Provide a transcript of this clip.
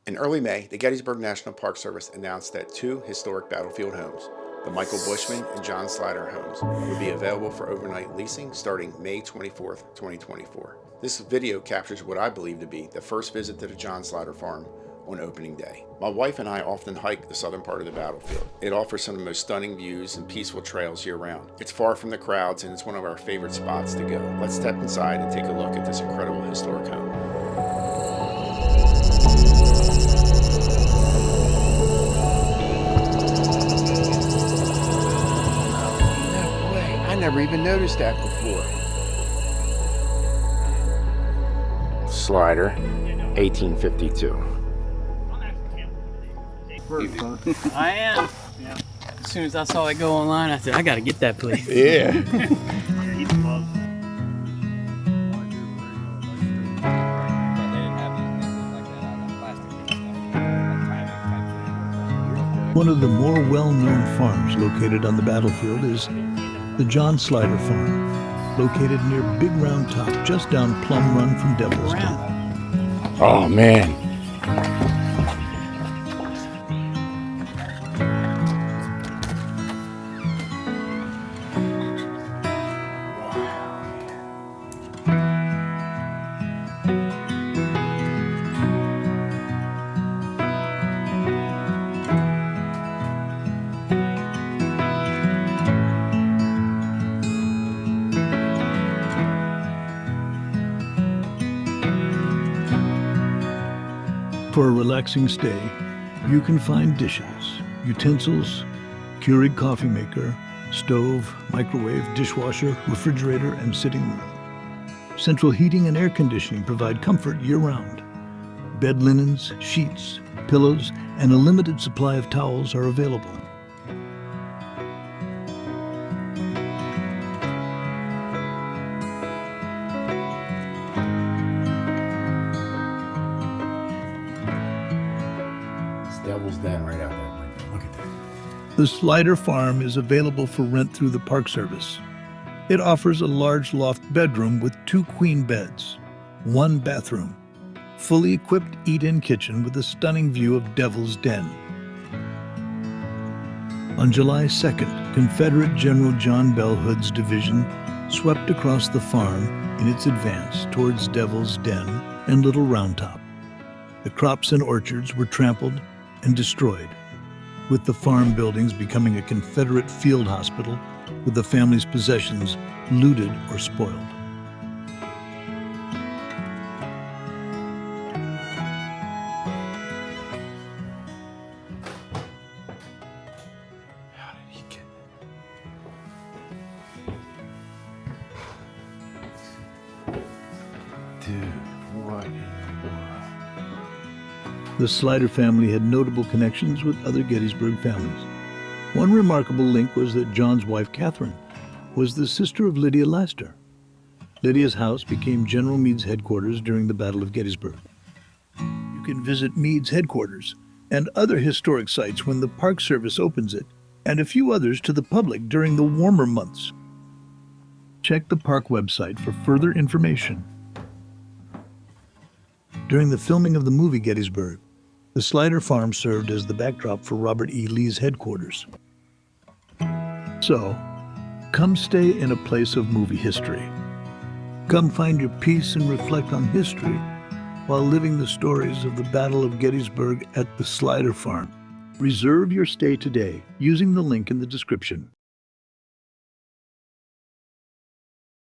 In early May, the Gettysburg National Park Service announced that two historic battlefield homes, the Michael Bushman and John Slyder homes, would be available for overnight leasing starting May 24, 2024. This video captures what I believe to be the first visit to the John Slyder farm on opening day. My wife and I often hike the southern part of the battlefield. It offers some of the most stunning views and peaceful trails year-round. It's far from the crowds and it's one of our favorite spots to go. Let's step inside and take a look at this incredible historic home. No way, I never even noticed that before. Slyder, 1852. I am. Yeah. As soon as I saw it go online, I said, I gotta get that place. Yeah. One of the more well-known farms located on the battlefield is the John Slyder Farm, located near Big Round Top, just down Plum Run from Devil's Den. Oh, man. For a relaxing stay, you can find dishes, utensils, Keurig coffee maker, stove, microwave, dishwasher, refrigerator, and sitting room. Central heating and air conditioning provide comfort year-round. Bed linens, sheets, pillows, and a limited supply of towels are available. Devil's Den right out that window. Look at that. The Slyder Farm is available for rent through the Park Service. It offers a large loft bedroom with 2 queen beds, 1 bathroom, fully equipped eat-in kitchen with a stunning view of Devil's Den. On July 2nd, Confederate General John Bell Hood's division swept across the farm in its advance towards Devil's Den and Little Round Top. The crops and orchards were trampled and destroyed, with the farm buildings becoming a Confederate field hospital with the family's possessions looted or spoiled. How did he get that? Dude, what in the world? The Slyder family had notable connections with other Gettysburg families. One remarkable link was that John's wife, Catherine, was the sister of Lydia Laster. Lydia's house became General Meade's headquarters during the Battle of Gettysburg. You can visit Meade's headquarters and other historic sites when the Park Service opens it, and a few others to the public during the warmer months. Check the park website for further information. During the filming of the movie Gettysburg, the Slyder Farm served as the backdrop for Robert E. Lee's headquarters. So, come stay in a place of movie history. Come find your peace and reflect on history while living the stories of the Battle of Gettysburg at the Slyder Farm. Reserve your stay today using the link in the description.